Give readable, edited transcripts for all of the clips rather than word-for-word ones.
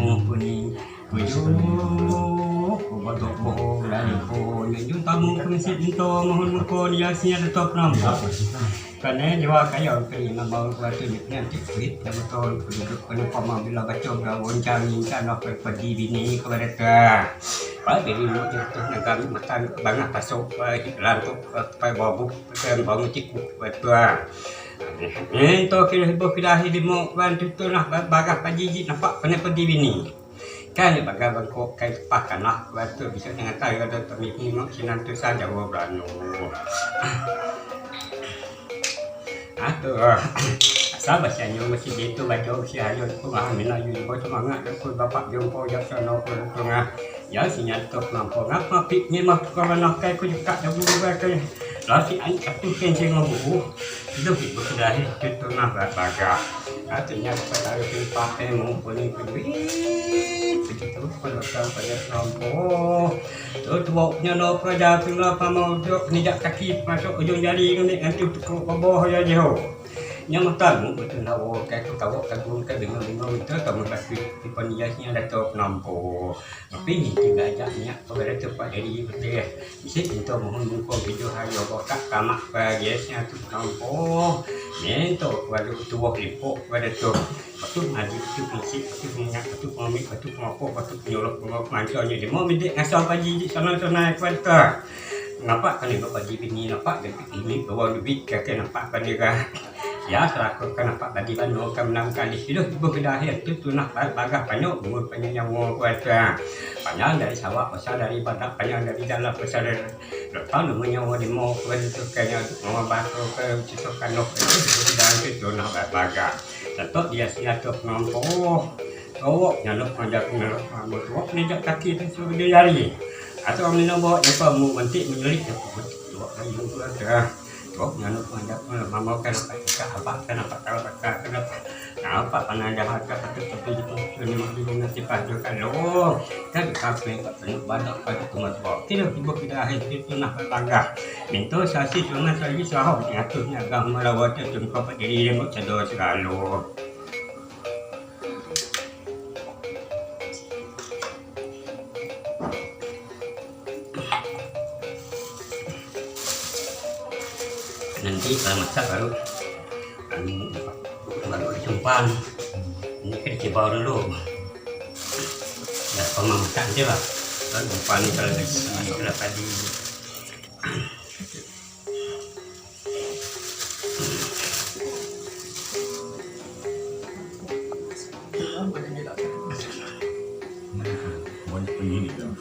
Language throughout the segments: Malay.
Kumpuni Kuyo Kubatok bohong dari po Yung tamu kumisit nito Mohon ko dia siya na top nam Karena jawa kayo Kaya nabaw ko ito Nanti kulit Na betul Kududuk ko ng pamabila Bacong na wancang Minsan ako Pagdibini kepada ka Pak dari lu jatuh Nagami matan Banyak pasok Lantuk Pai babuk Pai bangun cikuk Pai Ito kira hibuh kilahi di mo bantu tu lah bagah pajiji nampak kena pergi bini. Kan bagah bangkok kai pakan lah bantu bisa dengan tahu ada temi mak sinan tu saja beranu. Atau asal bahasa nyo masih gitu baca si ayo ku mah minayu ko semangat ku bapak jumpa ya sono ku tengah. Ya sinyal tok nampak ngapa piknya mah ko mana kai ku juga dah buat kai. Lasi ai satu kencing ngobu. Itu hidup sudah itu nah baga. Artinya pada hari pakai mumpuni begitu kalau pada nompo. Terus boknya no kerja pula pamau dok nijak kaki masuk ujung jari ni nanti untuk bawah ya jauh. Yang tahu betul tahu kayak tahu kagum ke bingung itu tahu tapi di peniasnya ada top nampo. Tapi ini juga ajaknya pada cepat jadi betul. Bisa untuk menghubungkan video hayo botak kamak bagiannya tu nampo. Mento walau tua lipo pada tu. Patut maju tu fisik tu minyak tu komik tu ngapo tu nyolok mancanya di mau mendek asal pagi di sana-sana kuat. Nampak kan ibu pagi bini nampak dan ini bawa duit kakek nampak kan dia. Ya selaku kan nampak tadi bano kan menang kali hidup ibu dah itu tunah bagah banyak umur panjang yang mau kuat. Panjang dari sawah besar dari badak panjang dari dalam besar dari lepas namanya di mau kuat itu kayaknya mau batu ke cisokan nok itu dan itu tunah bagah. Tentu dia siap untuk nampak oh nyaluk panjang nyaluk motor ni jak kaki tu suruh dia lari. Atau ambil nombor apa mu nanti menyelit dua kali dua dah. Kok nyaluk panjang mama kan apa kalau kenapa apa pananda harga patut tapi ini masih nanti pajukan lo kan kafe penuh badak pada tumat bawah tidak tiba kita akhir itu nak bangga minta sasi cuma saya sahau diaturnya agama lawat itu kau berdiri mau cedok selalu. Nanti kalau masak baru dicumpan ini kan dicibau dulu ya kalau masak aja lah kalau cumpan kalau sudah tadi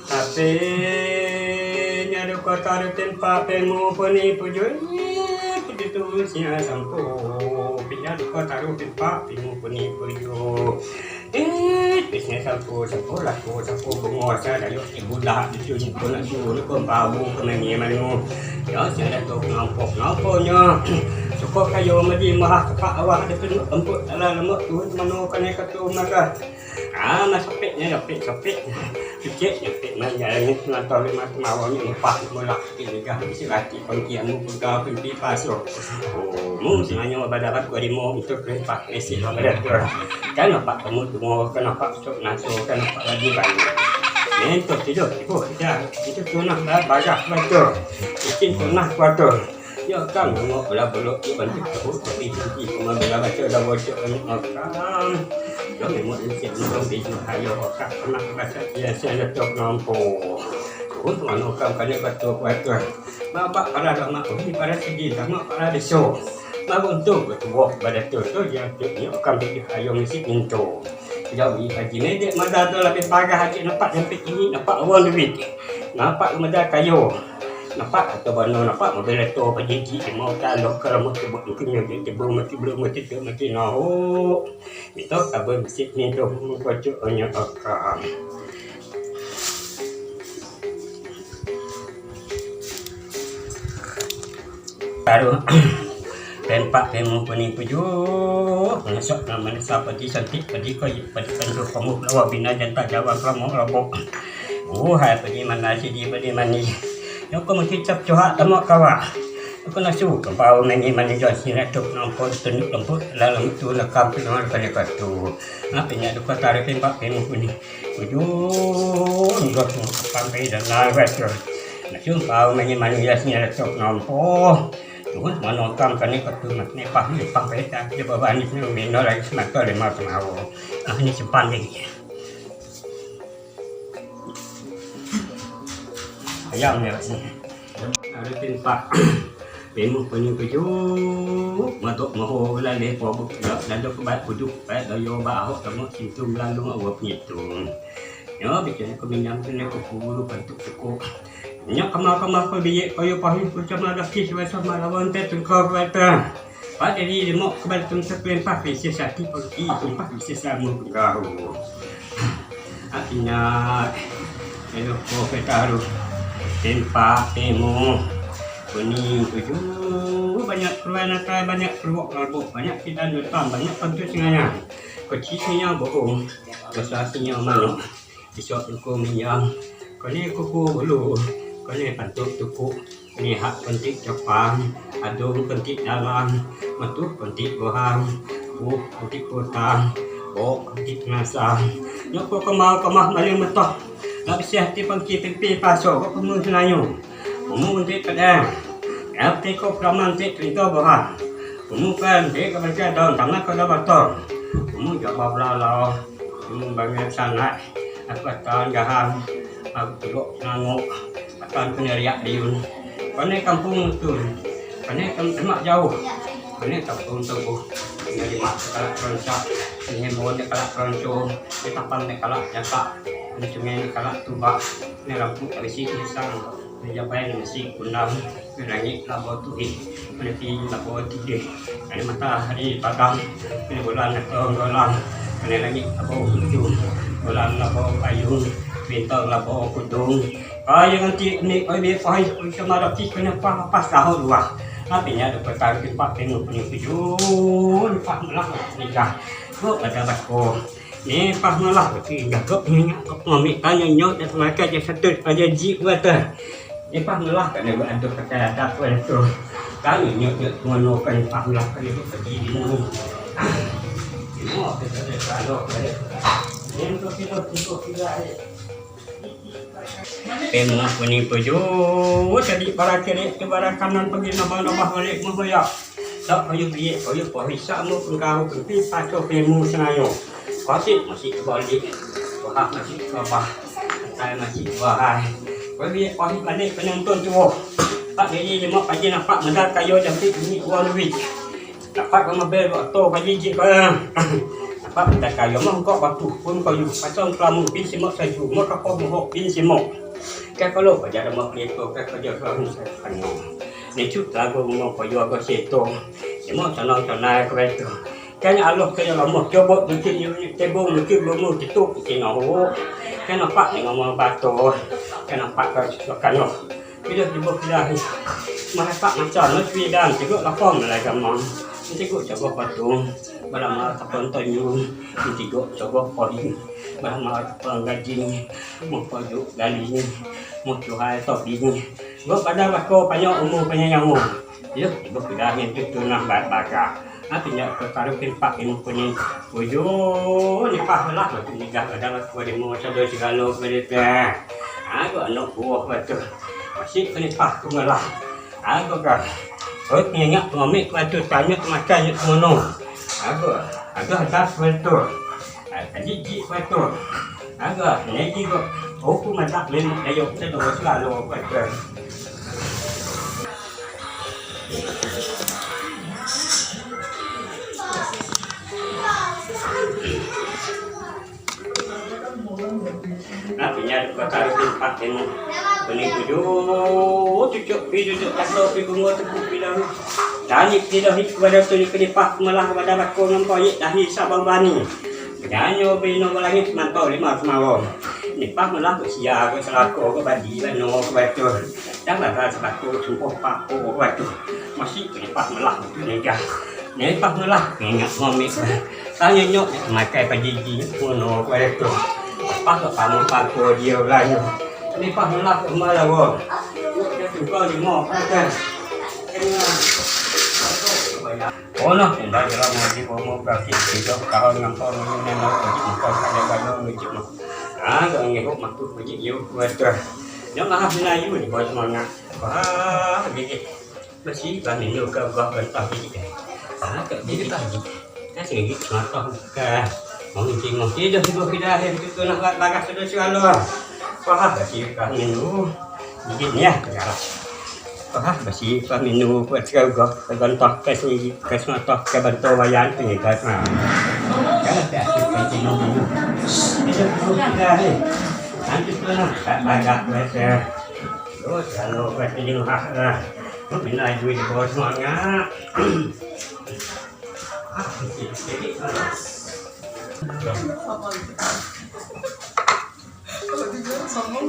tapi nyadu kota ada tempat pemu peni pujuan itu siapa sampo punya duka taruh tempat pimu peni puju bisnes sampo laku sampo penguasa dari ibu dah itu pun nak suruh kau bawa kemenangan manu ya saya dah nampaknya cukup kayu mesti mahal cepat awak ada penuh empuk dalam lemak tu manu kena katu maka mas sepiknya sepik sikit sepik mana yang atau lima mawanya empat mulak ini kah mesti laki pengkianmu pegang pinti pasok mu sebenarnya pada gua di mau itu kereta esi pada tu kan nampak kamu tunggu kenapa sok naso kenapa lagi banyak mentok tidur ya itu tunah bagah betul bikin tunah betul ya kan mau belak-belak bantu aku tapi tinggi cuma bila baca dah baca makan ya memang sikit belum bisa hayo tak pernah baca dia saya tok nampo untuk anu kam kali betul bapak pada lama ini pada segi sama pada deso bagus tu betul pada tu yang dia kam di hayo mesti pintu jauh haji medek mada tu lebih pagah haji nampak sampai ini nampak awal duit nampak mada kayu nampak atau bano nampak mobil itu pagi mau kalau mau buat mungkin dia belum mati nahu itu kabar mesti ni tu baca hanya akam baru tempat temu peni puju masuk nama siapa di cantik padi kau padi pendu kamu lawa bina jantak jawab kamu rabok hai padi mana sih di padi mani yang kau mesti cap coha tamak kawa kena suka bau mengi mani josi na tuk nampon tunuk lemput lalu tu lekam tu dengan kali katu apa nya tu kata ada tempat pemu ni ujung gok sampai dan lain tu na chung bau mengi mani josi na tuk nampon tuh mana kam kan ni katu mak ni pah peta dia bawa ni minor lagi semakin lemah semau ini simpan lagi ayam ni rasanya ada tempat pemu punya keju matuk maho lalu pobuk lalu kebat puduk baik layu bahu kamu cintum lalu awak nyitung ya bikin aku minyak kena kupulu bantu cukup minyak kamal perbiye kayu pahit macam ada kis macam lawan tengkor bata pada ni demo kebal tung sepen pak bisa satu pergi tempat bisa sama kau artinya itu kita harus tempat temu kuning tuju banyak perwanakan banyak keluak kalbuk banyak kita datang banyak tentu senganya kecilnya bohong besarnya mana disok hukum yang kini kuku bulu kini pantuk tuku kini hak pentik Jepang adung pentik dalam matu pentik gohang pentik kotang pentik nasa nyoko kemah maling metoh nak bisa hati pangki pipi pasok kok pemun senayu pemun pentik pada Apti ko praman ti trito boha. Umukan ti kabarka daun tangan ko dabator. Jawab lalau. Banyak sangat. Aku tahun gaham. Aku tulok nangok. Tahun peneriak diun. Kone kampung tu. Kone tempat jauh. Kone kampung tubuh. Dari mak kalak ronsak. Ini mohon kalak ronco. Di tapang kalak jaka. Ini sungai kalak tubak. Ini lampu abisi pisang. Japai nasi kunam langit labo tuhi nanti labo tuhi ada matahari padang ini bulan atau bulan ini langit labo ujung bulan labo payung bintang labo kudung kayu nanti ni oi pai sama roti kenapa pas tahu dua artinya ada perkara tempat tengok punya tujuh pak melah nikah kok ada basko ni pas melah ketiga kok nyak kok ngamik tanya nyok dan mereka je satu aja jik kata ni pak melah kan ada ada kata ada tu kan nyok ngono kan pak melah kan itu pergi di mana semua kita ada kalau ni tu kita pemu punya puju jadi para kiri ke para kanan pergi nambah balik membayar tak kayu biye kayu pohisa mu pengkau pergi paco pemu senayo masih balik wah masih apa saya masih wah pergi pohis balik penonton tu tak jadi lima pagi nampak medal kayu cantik ni uang duit dapat mobil waktu pagi je kan dapat medal kayu mah kau batu pun kayu pasang kelamu pin semok saju mau kau mohok pin semok kalau kerja mau itu kerja kalau saya penuh ni cuta aku mau kayu aku seto semok senang kereta kan Allah kaya lama coba mungkin tebung mungkin belum tutup tengok kan nampak dengan mau batu kan nampak kan loh bila dibuat dah mereka macam nak dan juga lapang lagi kamu nanti gua coba batu malam tapon tanyu nanti gua coba podi malam tapon gaji mau pojok gali mau jual top ini gua pada waktu banyak umur banyak yang umur ya dibuat dah yang itu nak bakar artinya perkara tempat ini punya wujud ni pahalah tu nikah ada aku demo sadar segala berita aku anak buah betul masih kena pak kumalah aku kan ingat ngamik batu tanya makan mono aku atas betul jiji betul aku ni juga aku masak lain ayo kita doa selalu betul artinya perkara tempat yang paling tujuh cucuk pi duduk kasar pi bunga teguh pi dah tanya pi dah kepada tu kelipat malah kepada bakul nampak dah sabang bani nyanyo pi no langit mantau lima semawon nipak malah ke sia ke selako ke badi bano ke batu jangan rasa selako sumpah pak ke batu masih kelipat malah tu nikah nipak malah ingat ngomik tanya nyok makai pagi ngono ke batu pas kamu pakai dia lagi ni pas melak malah gua dia juga ni mau kan Oh no, tidak jelas mau di mau kaki itu kalau ngampor ini mau pergi bukan ada kalau ngejip mah. Ah, kalau ngehok maktu pergi yuk buat yang ngah Melayu di bawah semangat. Wah, gigi masih kan ini juga gua bentang gigi. Ah, kayak gigi tadi. Kan gigi mata ke mau ngncing dah sudah pindah itu nak lagas sudah selalu. Wah, masih kan minum gigi ya sekarang. Wah, masih kan minum buat sekarang bentak ke sini ke mata ke bentuk wayan tu kan. Kan tak kita minum. Itu sudah ni. Nanti tu nak lagas macam. Terus kalau buat ini lah. Mình lại duy đi bò ngon ngá.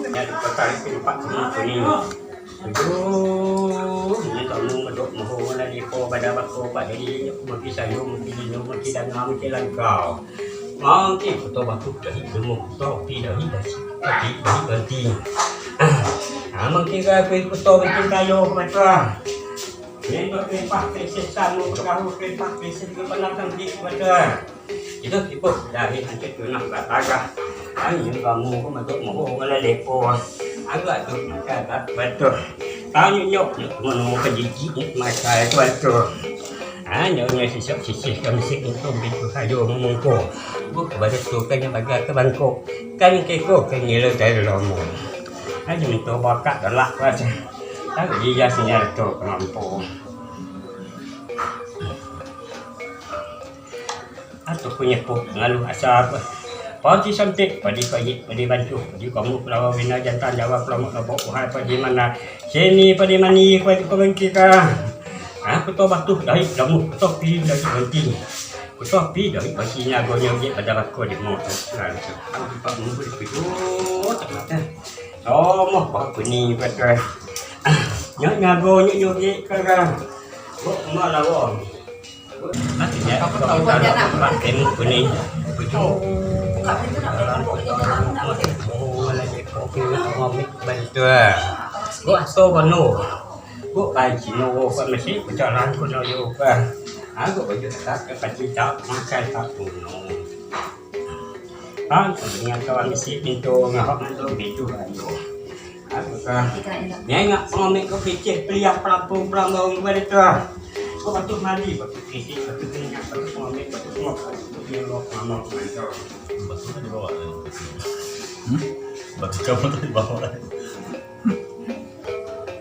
Ya, perkara tempat ini. Aduh, ini kamu medok mohon lagi ko pada bako pada ini mungkin saya mungkin dan mungkin langkau. Mungkin foto batu dari demo topi dari tapi ganti. Mungkin foto mungkin kayo macam. Ini berkepak kesesan kamu kepak kesesan kebenaran di macam. Itu tipe dari hancur tu nak katakan. Ini kamu ko medok mohon lagi ko. Agak tu macam betul. Tahu nyok mau kejiji macam itu betul. Nyoknya sisih kami sih untuk bitu kayu mengko. Ibu kepada tu kan yang bagi ke bangkok. Kan keko kan nilai dari lomo. Hanya minta bakat adalah macam. Tahu dia sinyal tu mampu. Atau punya pun lalu asal apa. Pagi sampai padi bantu padi kamu pelawa bina jantan jawab pelawa kabok hai padi mana sini padi mani padi pengki ka aku to batu dari kamu topi dari ganti topi dari pasinya gonya dia pada aku di motor kan aku pak mu begitu tak oh mau apa ni pada nyak go nyuk ka kok malah wong nantinya kalau tak temu kuning begitu Gua aso bano, gua kai cino, gua masih berjalan gua nak yoga. Aku baju tak kecil tak makan tak puno. Dengan kawan mesti pintu ngahok pintu pintu ayo. Aku kan, nengak ngomong kau fikir peliak pelampung pelampung berita. Kau batu mandi, batu fisik, batu tinggal, batu ngomong, batu ngok, batu biolog, ngomong macam. Batu di bawah. Batu kamu di bawah.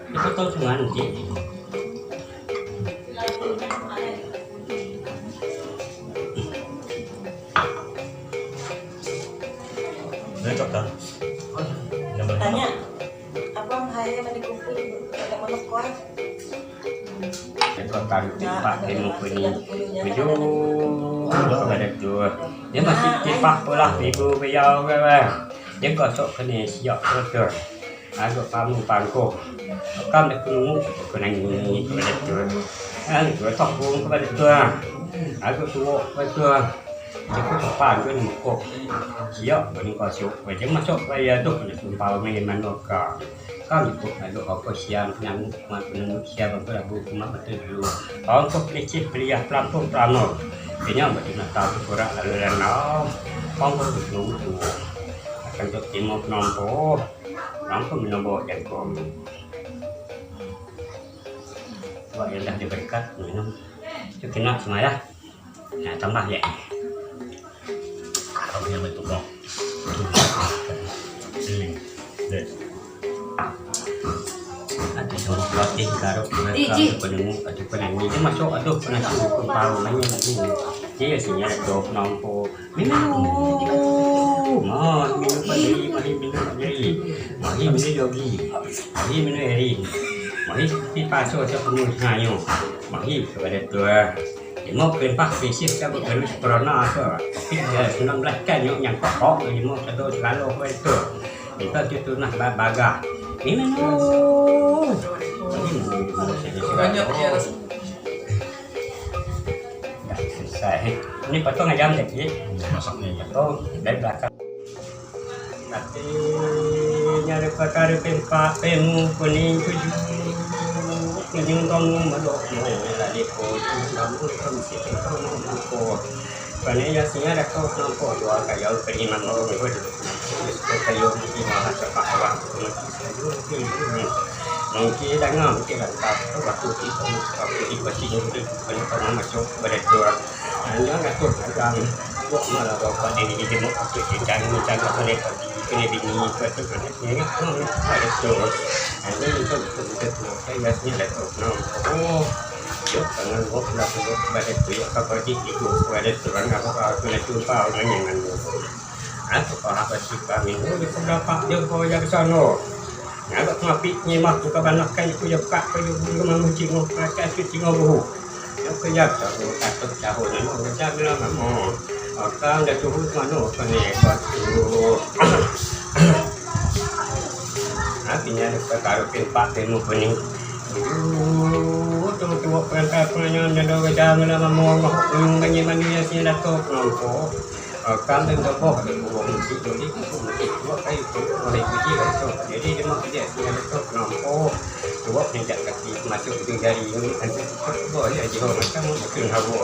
Itu tahu cuma nanti. Cocok kan? Tanya, abang hai mana kumpul ada mana kuat? Kalau taruh tempat temu ini, baju ada tu. Dia masih tempat pola minggu beliau kan. Dia gosok kena siap betul. Agak kamu pangko. Kamu nak kunung kena ini kepada tu. Dua topung kepada tu. Agak tua betul. Jadi depan tu mukok. Siap bani gosok. Jadi masuk bayar tu kena tumpah main manoka. Kami pun ada apa siang yang macam siang apa lagu cuma betul dulu. Orang tu pelicin peliah pelampung pelampung. Dia macam nak tahu kurang lalu lalu. Orang tu dulu tu akan tu timur nampu, nampu menombo jagung. Wah yang dah diberkat minum. Tu kena semua nah tambah ya. Kamu yang itu kau. Sini, deh. Ada semua pelatih garuk mereka penemu atau penyanyi dia masuk aduh pernah cukup tahu banyak lagi dia sini ada dok nampu minum minum minum yogi minum eri di pasok saya penuh ngayo kepada tua mau penpak fisik saya berterus corona tapi dia 19 kan yang pokok jadi mau satu selalu itu kita itu nak bagah minum Banyak ya. Selesai. Ini potong ayam lagi. Masaknya ya. Potong dari belakang. Nanti nyari perkara pempak pemu kuning tujuh kuning kamu madok lagi ko namu kami kita namu ko Pani ya sinya ada kau nampo dua kayu periman mau ngikut kayu di mana cepat awak mungkin dengan mungkin tak waktu itu basinya itu penonton masuk berdua hanya ngatur akan buat malah bapak ini di mau aku jangan apa ni kini bini itu kan ini ada terus hanya itu saya biasanya ada oh Yuk, tangan gua pernah tunggu pada tu ya kapal di itu pada turun apa aku nak jumpa orang yang mana. Aku apa sih kami ni berapa dia kau yang sana. Ngabak ngapi nyemak tu kabanak kan aku ya pak kau yang mana cinggu pakai tu cinggu buhu. Yo kerja tu takut tahu ni mau kerja bila mau. Akan dah turun mana kan ni tu. Artinya perkara tempat temu pening. Tua perangkat penanya jado kerja mula mau ngomong banyak manusia sini datuk nampo kan dengan boh ada buang mesti jadi buat kayu tu oleh puji datuk jadi dia mau kerja sini datuk nampo tua penjat kaki masuk itu dari ini nanti boleh aja macam mungkin hawa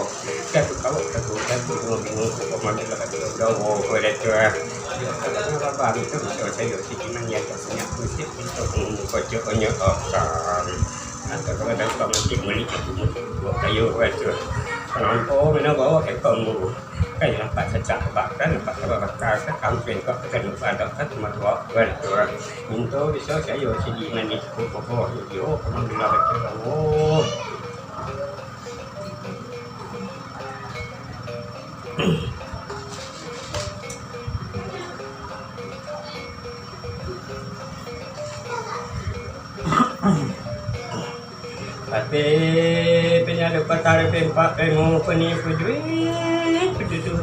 kan kau kan bingung kok mana dapat dawo kau datuk dia apa itu bisa saya sikit mania kasnya mesti untuk kocok banyak atau kalau ada pemilik milik buat kayu itu nampo mana bawa ekonomi kayak nampak sejak bahkan nampak bakar kampung kok kan ada kan cuma dua itu itu bisa saya sini manis koko itu alhamdulillah betul oh Tapi penyada patara pempak pengu peni puju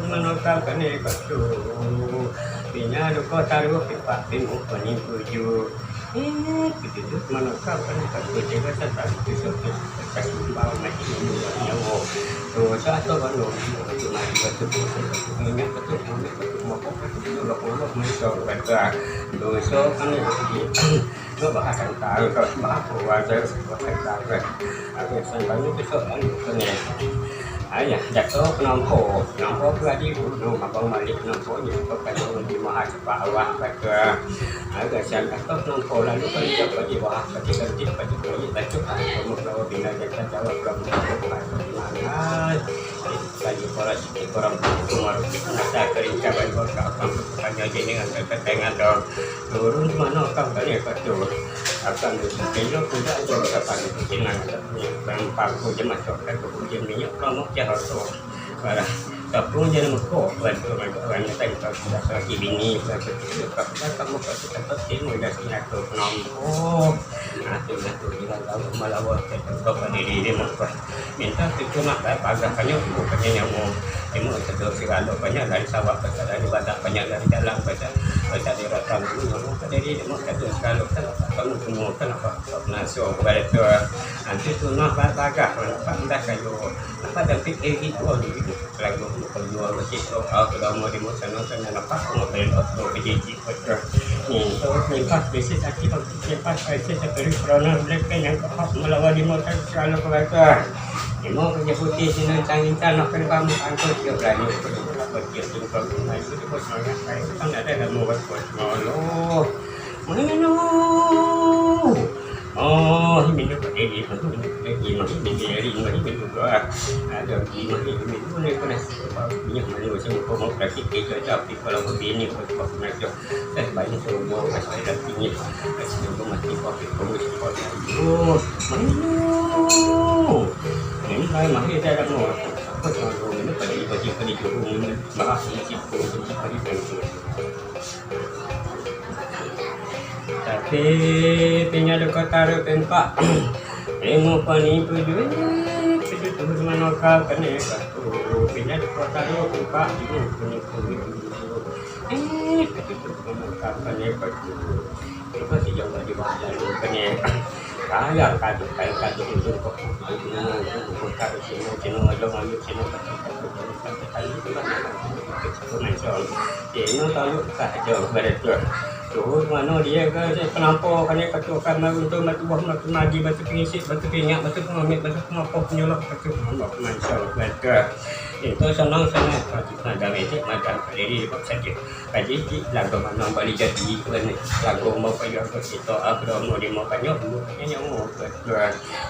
menolak kene katu penyada patara pempak pengu peni puju puju menolak kene katu jaga tetap besok kasih bawa mati nyawa tu satu baru tu mari betul ingat betul mau kalau mau betul dosa kan itu bahasa tahu kalau bahasa wajar bahasa tahu aku sampai besok ni ayah jatuh nampo beradi dulu abang balik nampo ni kalau di mahasiswa awak kata agak siang jatuh nampo lalu kerja pada bahasa kita pada baca kamu kalau bila kita jawab kamu mana lagi orang semua ada kerja baik kamu tanya jadi dengan ketengan turun mana kamu tanya betul akan kena punya jawab apa dengan dan paku je masuk ke kemudian minyak kamu harus para kapung je nak kau orang yang tadi kau sudah lagi bini kamu pasti tempat timu dah siap tu nampo tu kita tahu malawat kau pandiri dia mau minta tu nak pagakannya bukannya yang mau timu sedar segala banyak dari sawah dari badak banyak dari dalam baca di ratang dulu mau pandiri dia mau kata segala kamu semua kenapa nasuh kepada tu nanti tu nak bagah dah kayu apa dah fikir itu lagu kalau masih tu kalau mau di sana nampak mau beli atau beli betul ni ni pas besi sakit tu pas besi seperti corona mereka yang kau melawan di motor selalu keluar ni mau kerja putih sini cangin nak kena kamu angkut dia berani pergi tu kalau mai tu di pos mana saya kan ada mau buat pos malo mana oh ini tu ini tu ini juga ada ini boleh kena minyak mana macam kau mau praktik kerja tapi kalau begini kau nak jo saya banyak semua saya dah tinggi saya tu mesti pakai komunikasi oh ini saya masih ada mau apa kalau ini pada jurung bahas ini pada tapi penyada taruh tempat emu pani puju tu mana kau kene katu penyada taruh tempat itu punya itu kau kene katu itu si jauh di bawah kene kaya kadu itu kok kadu sini aja maju sini kali itu kan itu macam dia no tahu saja betul tu mana dia ke kenapa kan dia katakan untuk batu buah batu magi batu pengisik batu pingat batu pengamit batu pengapa penyolok batu Allah mansal betul itu senang kita ada medik macam diri kok saja kaji lagu mana balik jadi kan lagu mau payah ke situ aku mau di mau payah nya mau betul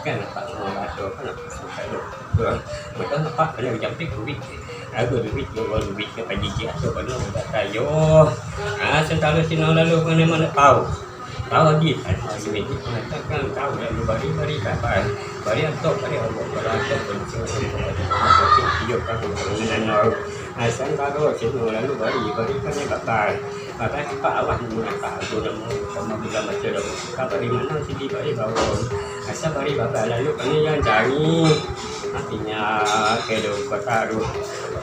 kan tak mau atau kan betul betul nampak kena jam kulit aku duit ke pagi atau pada tayo sentara sini lalu mana tahu lagi lagi medik mengatakan tahu lalu bari kapan bari antok bari Allah berasa bersih hidup kamu dengan asal kalau sini lalu bari kan yang batal maka cepat awak mengatakan aku nama bila macam dah bari mana sini bari bawa asal bari batal lalu kan yang jani artinya kedo kataru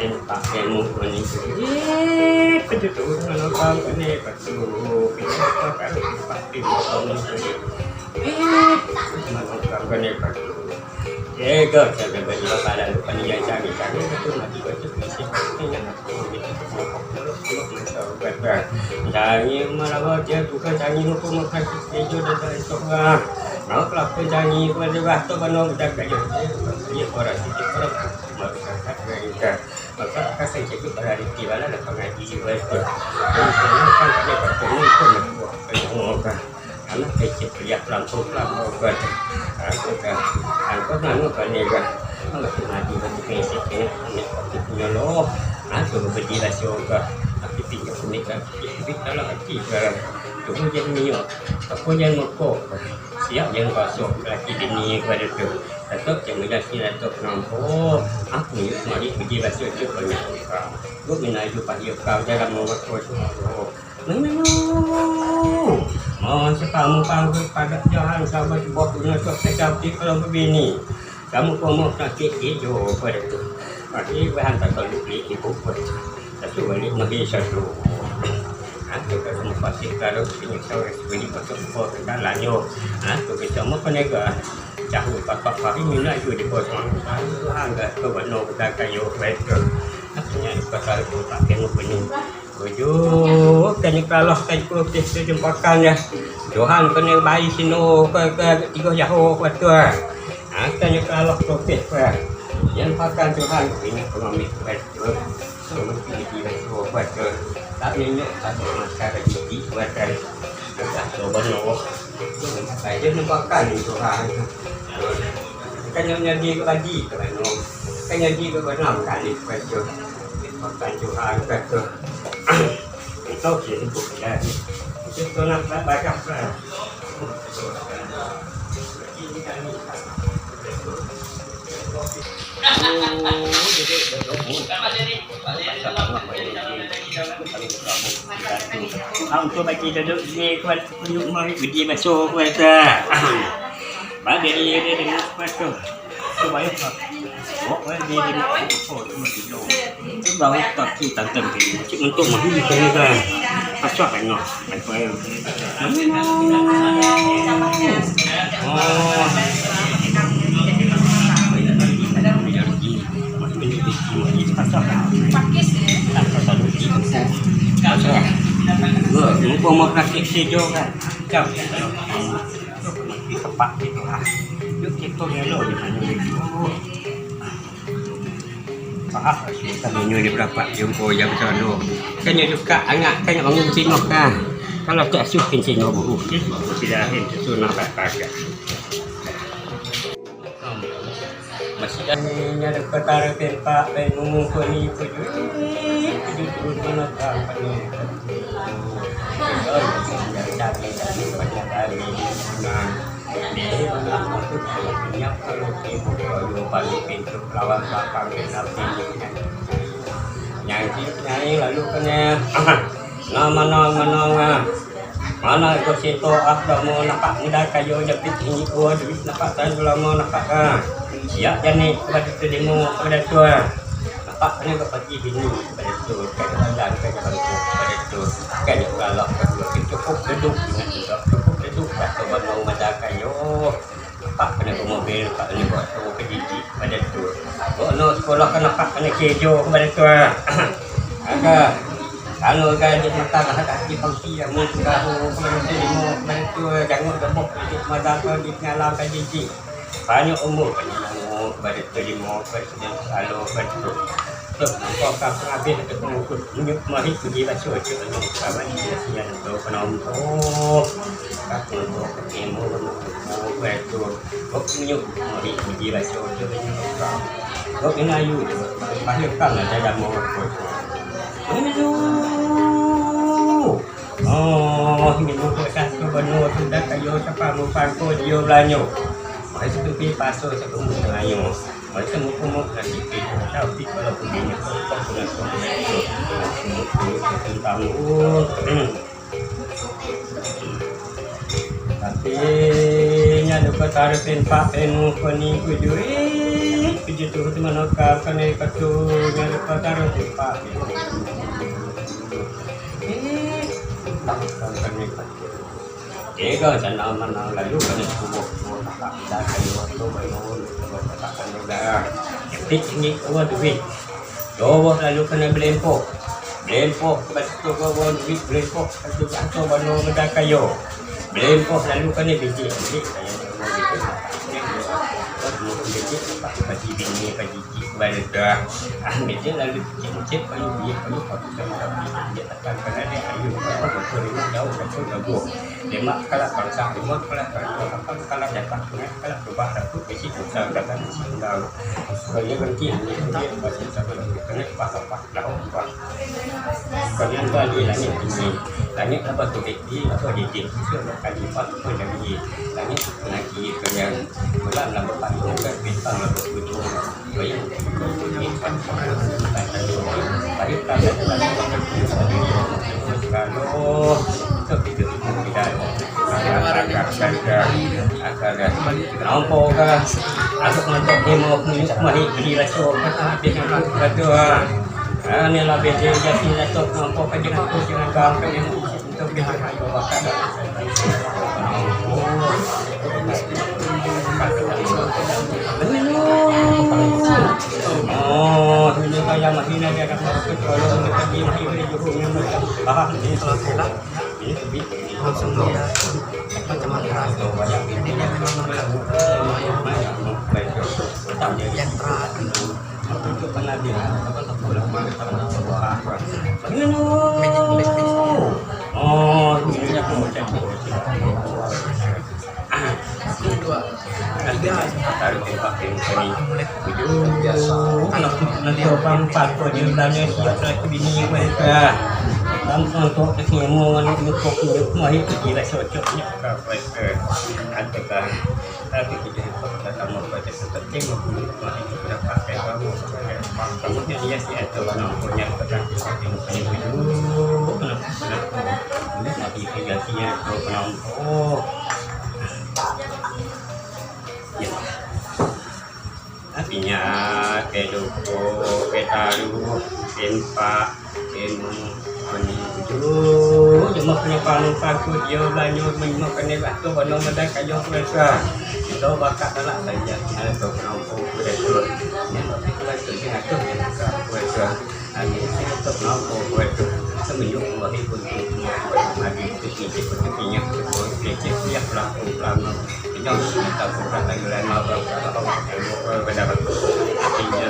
tak ilmu ini betul menopang ini betul kita kan pasti menopang ini betul ke saya bagi pada lupa ni yang cari betul mati betul mesti ingat jangan malah dia bukan jangan hukum makan sejo dan seorang mau kelapa jangan kepada waktu mana berjaga dia orang sikit orang masyarakat mereka maka akan saya cakap pada hari tiba lah pengaji juga kan ada bertemu pun karena kecil lihat pelan-pelan buat aku nanu kan ni kan kalau pengaji bagi kecil ni punya loh aku berjila syurga tapi tinggal sini kan tapi kalau hati kan tu jangan ni aku jangan mokok siap jangan pasok lagi ini kepada tu atau jangan lagi atau nampak aku ni mari pergi baca tu banyak aku menaju pagi kau dalam waktu mana mau sekamu panggil pada jalan sama sebuah punya seperti kalau begini kamu mau sakit hijau pada tu mari bahan tak perlu beli ibu pun tapi balik lagi satu aku kan pasti kalau punya sore sebeli pasal pos dalanyo aku kita mau penega jauh bapak hari minat itu di pos angga ke bano kita kayu betul akhirnya pasal itu tak tengok penuh Ojo, kena kalau kan proses sejempakan ya. Johan kena bayi sino ke 3 jauh betul. Kena kalau proses yang pakan Tuhan ini pengambil betul. Mungkin betul betul. Tak minyak tak masyarakat gigi betul. Tak coba no. Saya nampakkan Tuhan. Kena jadi lagi kerana kena jadi berenam kali betul. Pakai Tuhan betul. Itu sih bukan. Itu nak baca kan. Ini kan ni. Untuk bagi duduk ni kuat penyuk mari pergi masuk kuasa. Bagi dia dengan kuasa. Supaya dia itu bawa tapi tantan ini untuk menghidupkan kan pasal kan no pasal mumpung mau praktik sejo kan jam di tempat itu lah yuk kita dulu di mana itu Pak, kita menyuruh berapa jumpa yang sana. Kena juga anak kena bangun sini kan. Kalau tak sukin sini bu, tidak hendak sunah pakai. Masih ada perkara tempat penunggu ni pergi pergi mana tak pergi. Dari banyak kali Ini aku punya kalau ibu kalau balik pintu lawan belakang kita pilihnya. Nyanyi lalu kena nama mana ikut situ ada mau nampak muda kayu jepit ini gua duit nampak tan kalau mau nampak siap jadi kepada demo kepada tua nampak kena kepada bini kepada tu kepada dan kepada tu kepada kalau cukup duduk dengan juga cukup duduk atau mau ada kayu nampak kena ke mobil nampak kena buat tu kedidi kepada tu no sekolah kan nampak kena kejo kepada tua ada Kalau gaji makan kaki pagi yang mungkin kau berhenti mau beritu jangan gebok itu madah kau di ngalam kaji. Banyak umur banyak kepada terima presiden kalau betul. Kau kau habis itu mengikut menyuk pergi baca baca kawan dia sian tu penonton. Kau tu ketemu betul. Kau menyuk pergi baca baca kau kena ayu. Pasal kan ada yang mau oh, minum kosan tu benar sudah kayu siapa mufan ko dia belanyo. Masa tu pi paso satu belanyo. Masa muka nanti pi tapi kalau pergi ni kau sudah tentang tapi nya lupa tarifin pak penu koni kujui kuju tu tu mana kau kene katu nya lupa tarifin pak Ega sana mana lalu kena tubuh tak ada kayu tu bayu tak kena dah. Pik ni kau duit. Dobo lalu kena belempo. Belempo betul kau duit belempo tu atau bano benda kayu. Belempo lalu kena biji saya mau biji pasti bini pagi kepada meja lalu cek kayu dia kayu potong dia tekan pada dia kayu betul jauh betul jauh dia mak kalau sah dia mak kalau dapat kalau coba satu besi besar dapat singgal kalau berarti dia masih satu kena pas dah kalau yang tadi langit apa tu dia atau dia sudah kali pas pun lagi langit lagi yang bulan lama panjang kan bintang lalu betul baik baik kalau ketika tidak agar nampak kan aku untuk demo mari beli rasio kata dia kata ni lah beda jadi rasio nampak kan jangan kau kan untuk dia ayo bakal oh, ini kayak mahina dia akan masuk kalau kita di mahina juga macam ah ini kalau selak ini lebih langsung dia macam mana banyak ini dia memang yang terakhir itu pernah dia apa tak boleh oh ini aku macam tiga taruh tempat yang anak nanti orang pakai di dalamnya siap lagi bini mereka langsung untuk semua orang untuk semua itu tidak cocoknya kalau ada tapi kita sama pada penting untuk kita pakai kamu dia sih atau orang punya pegang yang ini mati tiga oh artinya keduko ketaru tempa enu itu cuma punya paku dia banyak menyukai waktu bano menda kayu mereka itu bakat lah saja ada tu penampung mereka yang tapi kalau itu aku mereka ini untuk penampung mereka semua orang pun lagi itu sepertinya kecil siap laku lama yang kita bukan lagi lain apa beda artinya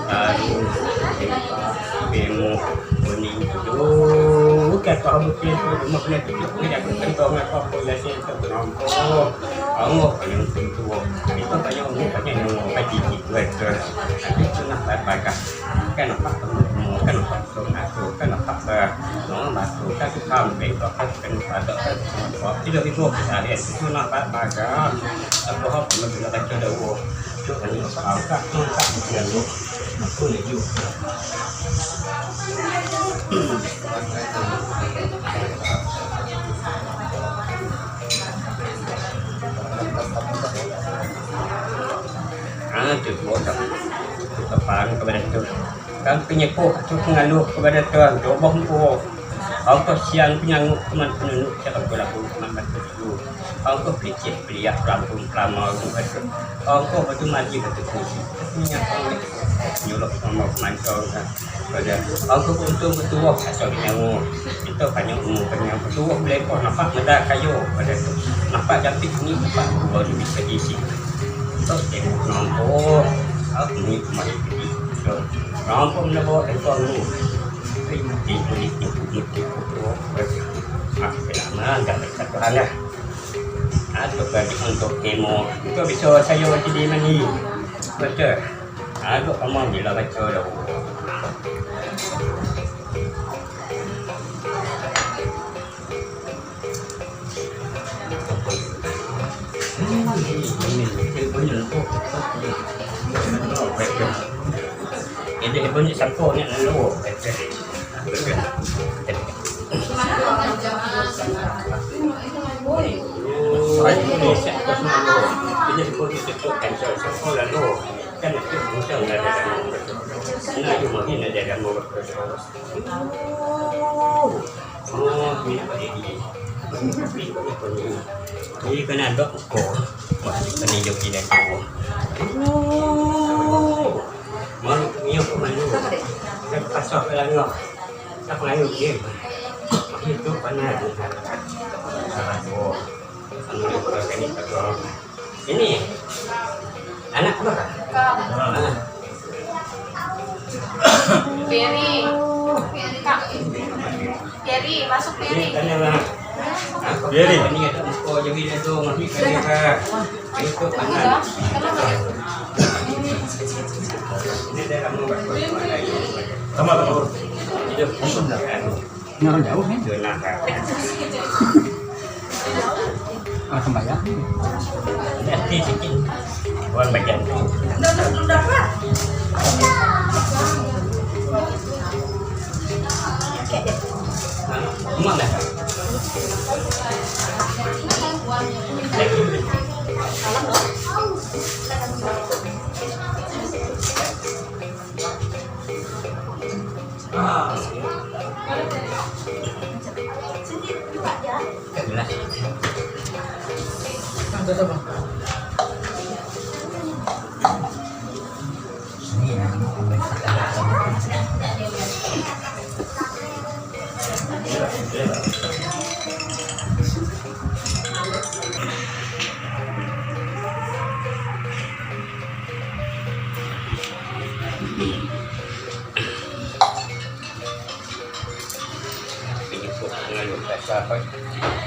taruh bemo kuning itu kata mungkin rumah punya tujuh tidak berkentong apa polisi terpenampung Allah yang tentu itu banyak orang banyak yang kaji itu itu nak baca kan apa kan apa aku kan apa nó mà tụi các cái tham về có các cái hoạt động có cái được thuộc là để nó là bạn cả có học mình là đánh cho đầu trước là những áo các tiền luôn mà tôi để dùng từ bộ tập bạn kepada Tuhan kan penyepuh tu pengaluh kepada Tuhan coba hukum Angkau siang penyanggup teman penunuk cakap berlaku teman berlaku. Angkau pelicit peliak pelampung pelamal. Angkau batu maju batu kursi. Minyak nyuruh sama mancung pada aku untung betul asal nyawa itu banyak banyak betul boleh kau nampak muda kayu pada tu nampak cantik ni nampak baru bisa isi tu tengok nampak aku ni cuma ini nampak mana bawa ekor ni ini kenapa enggak dekat Tuhan lah atau bagi untuk kemo itu bisa saya baca di mana ni betul aku kamu bila baca dah ini bunyi sampo ni lalu saya ini set semua ini boleh ditukar sampo lalu kan itu bukan ada nah cuma ini ada kamu oh ini apa ini ini kena dok ko masih kena joki dan ko malu ni aku malu kan pasal pelanggar tak malu dia itu panas oh anu kan ini anak apa Peri, Kak. Peri, masuk Peri. Peri. Ini ada muka jadi itu masih kan itu panas. Ini dia kamu Sama. hidup musuh dah kan. Nggak jauh kan? Dengar kan. Sembayang. Nanti sikit. Buat bagian. Mana?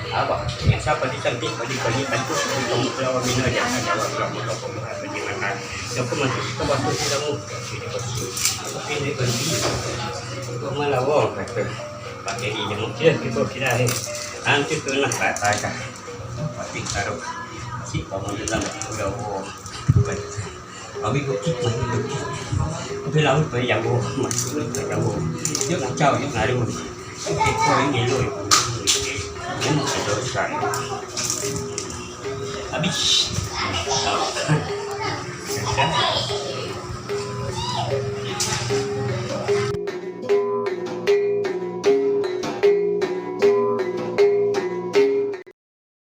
Apa? Yang siapa dicantik bagi bantu untuk melawan bina yang ada dalam pembukaan bagaimana siapa masuk itu waktu tidak mudah tapi ini bagi untuk melawan kata pakai ini mungkin kita kira nanti tu nak kata tapi kalau si kamu dalam pulau Abi bukit masih bukit tapi laut yang masih yang dia ngacau yang ada kita ini loh ini dosa habis